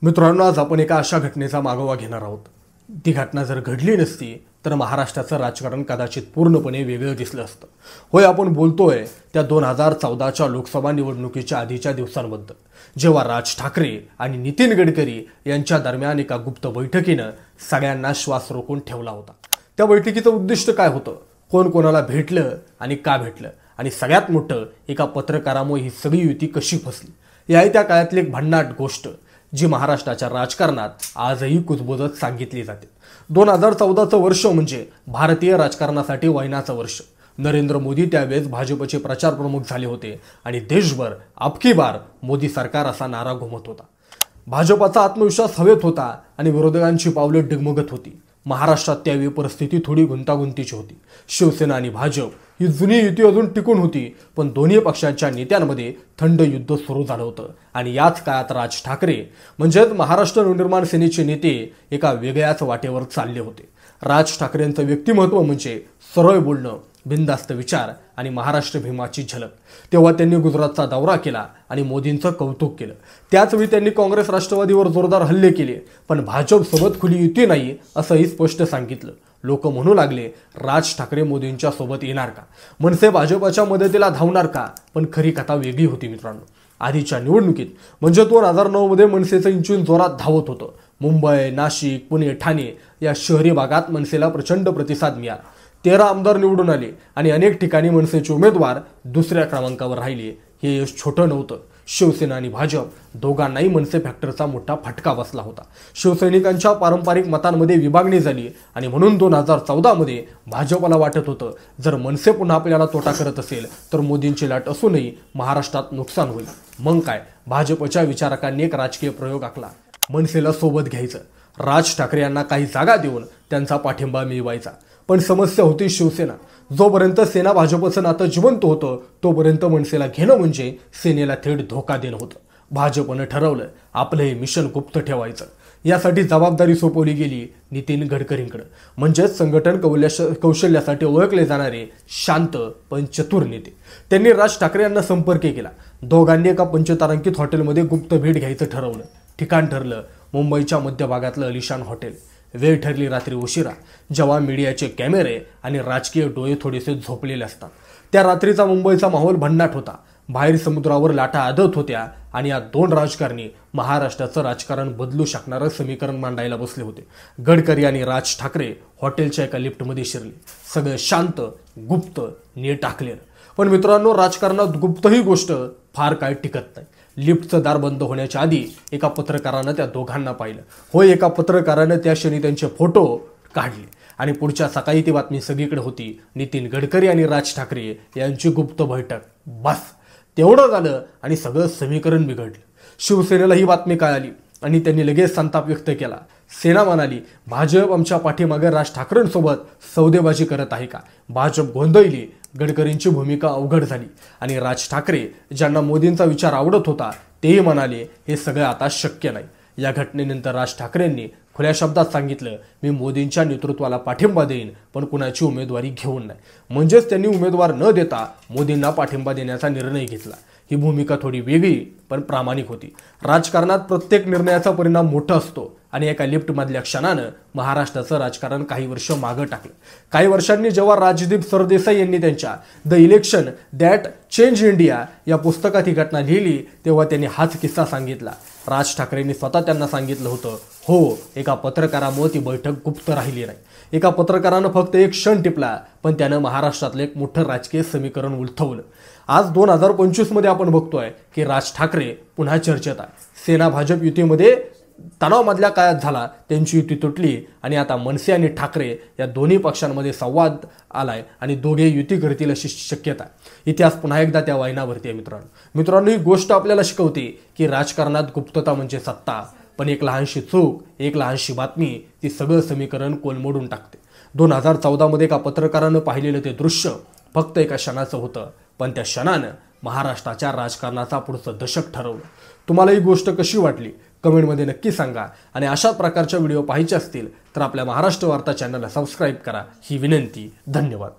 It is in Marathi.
मित्रांनो, आज आपण एका अशा घटनेचा मागोवा घेणार आहोत. ती घटना जर घडली नसती तर महाराष्ट्राचं राजकारण कदाचित पूर्णपणे वेगळं दिसलं असतं. होय, आपण बोलतोय त्या 2014च्या लोकसभा निवडणुकीच्या आधीच्या दिवसांबद्दल, जेव्हा राज ठाकरे आणि नितीन गडकरी यांच्या दरम्यान एका गुप्त बैठकीनं सगळ्यांना श्वास रोखून ठेवला होता. त्या बैठकीचं उद्दिष्ट काय होतं, कोण कोणाला भेटलं आणि का भेटलं, आणि सगळ्यात मोठं, एका पत्रकारामुळे ही सगळी युती कशी फसली, ही आहे त्या काळातली एक भन्नाट गोष्ट जी महाराष्ट्राच्या राजकारणात आजही कुजबुजत सांगितली जाते. 2014चं वर्ष म्हणजे भारतीय राजकारणासाठी वैनाचं वर्ष. नरेंद्र मोदी त्यावेळेस भाजपचे प्रचार प्रमुख झाले होते आणि देशभर अबकी बार मोदी सरकार असा नारा घुमत होता. भाजपाचा आत्मविश्वास हवेत होता आणि विरोधकांची पावलं डगमगत होती. महाराष्ट्रात त्यावेळी परिस्थिती थोडी गुंतागुंतीची होती. शिवसेना आणि भाजप ही जुनी युती अजून टिकून होती, पण दोन्ही पक्षांच्या नेत्यांमध्ये थंड युद्ध सुरू झालं होतं. आणि याच काळात राज ठाकरे म्हणजेच महाराष्ट्र नवनिर्माण सेनेचे नेते एका वेगळ्याच वाटेवर चालले होते. राज ठाकरेंचं व्यक्तिमत्व म्हणजे सरळ बोलणं, बिनधास्त विचार आणि महाराष्ट्र भीमाची झलक. तेव्हा त्यांनी गुजरातचा दौरा केला आणि मोदींचं कौतुक केलं. त्याचवेळी त्यांनी काँग्रेस राष्ट्रवादीवर जोरदार हल्ले केले, पण भाजपसोबत खुली युती नाही असंही स्पष्ट सांगितलं. लोक म्हणू लागले, राज ठाकरे मोदींच्या सोबत येणार का, मनसे भाजपच्या मदतीला धावणार का. पण खरी कथा वेगळी होती मित्रांनो. आधीच्या निवडणुकीत म्हणजे 2009 मध्ये मनसेचं इंचून जोरात धावत होतं. मुंबई, नाशिक, पुणे, ठाणे या शहरी भागात मनसेला प्रचंड प्रतिसाद मिळाला. 13 आमदार निवडून आले आणि अनेक ठिकाणी मनसेचे उमेदवार दुसऱ्या क्रमांकावर राहिले. हे यश छोटं नव्हतं. शिवसेना आणि भाजप दोघांनाही मनसे फॅक्टरचा मोठा फटका बसला होता. शिवसैनिकांच्या पारंपरिक मतांमध्ये विभागणी झाली आणि म्हणून 2014 मध्ये भाजपला वाटत होतं, जर मनसे पुन्हा आपल्याला तोटा करत असेल तर मोदींची लाट असूनही महाराष्ट्रात नुकसान होईल. मग काय, भाजपच्या विचारकांनी एक राजकीय प्रयोग आखला. मनसेला सोबत घ्यायचं, राज ठाकरे यांना काही जागा देऊन त्यांचा पाठिंबा मिळवायचा. पण समस्या होती शिवसेना. जोपर्यंत सेना भाजपचं नातं जिवंत होतं तोपर्यंत मनसेला घेणं म्हणजे सेनेला थेट धोका देणं होतं. भाजपनं ठरवलं आपलं हे मिशन गुप्त ठेवायचं. यासाठी जबाबदारी सोपवली गेली नितीन गडकरींकडे, म्हणजेच संघटन कौशल्यासाठी ओळखले जाणारे शांत पण चतुर नेते. त्यांनी राज ठाकरे यांना संपर्क केला. दोघांनी एका पंचतारांकित हॉटेलमध्ये गुप्त भेट घ्यायचं ठरवलं. ठिकाण ठरलं मुंबईच्या मध्यभागातलं अलिशान हॉटेल. वेळ ठरली रात्री उशिरा, जेव्हा मीडियाचे कॅमेरे आणि राजकीय डोळे थोडेसे झोपलेले असतात. त्या रात्रीचा मुंबईचा माहोल भन्नाट होता. बाहेर समुद्रावर लाटा आदत होत्या आणि या दोन राजकारणी महाराष्ट्राचं राजकारण बदलू शकणारं समीकरण मांडायला बसले होते. गडकरी आणि राज ठाकरे हॉटेलच्या एका लिफ्टमध्ये शिरले. सगळं शांत, गुप्त, नीट टाकलेलं. पण मित्रांनो, राजकारणात गुप्त ही गोष्ट फार काळ टिकत नाही. लिफ्टचं दार बंद होण्याच्या आधी एका पत्रकारानं त्या दोघांना पाहिलं. होय, एका पत्रकारानं त्या क्षणी त्यांचे फोटो काढले आणि पुढच्या सकाळी ती बातमी सगळीकडे होती, नितीन गडकरी आणि राज ठाकरे यांची गुप्त बैठक. बस तेवढं झालं आणि सगळं समीकरण बिघडलं. शिवसेनेला ही बातमी कळाली आणि त्यांनी लगेच संताप व्यक्त केला. सेना म्हणाली, भाजप आमच्या पाठीमागे राज ठाकरेंसोबत सौदेबाजी करत आहे का. भाजप गोंधळली. गडकरींची भूमिका अवघड झाली आणि राज ठाकरे, ज्यांना मोदींचा विचार आवडत होता, तेही म्हणाले हे सगळं आता शक्य नाही. या घटनेनंतर राज ठाकरेंनी खुल्या शब्दात सांगितलं, मी मोदींच्या नेतृत्वाला पाठिंबा देईन, पण कुणाची उमेदवारी घेऊन नाही. म्हणजेच त्यांनी उमेदवार न देता मोदींना पाठिंबा देण्याचा निर्णय घेतला. ही भूमिका थोडी वेगळी पण प्रामाणिक होती. राजकारणात प्रत्येक निर्णयाचा परिणाम मोठा असतो आणि एका लिफ्टमधल्या क्षणानं महाराष्ट्राचं राजकारण काही वर्ष मागं टाकलं. काही वर्षांनी जेव्हा राजदीप सरदेसाई यांनी त्यांच्या the election that change India या पुस्तकात ही घटना लिहिली, तेव्हा त्यांनी हाच किस्सा सांगितला. राज ठाकरेंनी स्वतः त्यांना सांगितलं होतं, हो, एका पत्रकारामुळे ती बैठक गुप्त राहिली नाही. एका पत्रकारानं फक्त एक क्षण टिपला, पण त्यानं महाराष्ट्रातलं एक मोठं राजकीय समीकरण उलथवलं. आज 2025 मध्ये आपण बघतोय की राज ठाकरे पुन्हा चर्चेत आहे. सेना भाजप युतीमध्ये तणावामधल्या काळात झाला, त्यांची युती तुटली आणि आता मनसे आणि ठाकरे या दोन्ही पक्षांमध्ये संवाद आलाय आणि दोघे युती करतील अशी शक्यता आहे. इतिहास पुन्हा एकदा त्या वाहिन्यावरती आहे मित्रांनो. ही गोष्ट आपल्याला शिकवते की राजकारणात गुप्तता म्हणजे सत्ता, पण एक लहानशी चूक, एक लहानशी बातमी ती सगळं समीकरण कोलमोडून टाकते. 2014 मध्ये एका पत्रकारानं पाहिलेलं ते दृश्य फक्त एका क्षणाचं होतं, पण त्या क्षणानं महाराष्ट्राच्या राजकारणाचा पुढचं दशक ठरवलं. तुम्हाला ही गोष्ट कशी वाटली कमेंटमध्ये नक्की सांगा आणि अशा प्रकारच्या व्हिडिओ पाहायचे असतील तर आपल्या महाराष्ट्र वार्ता चॅनलला सबस्क्राईब करा ही विनंती. धन्यवाद.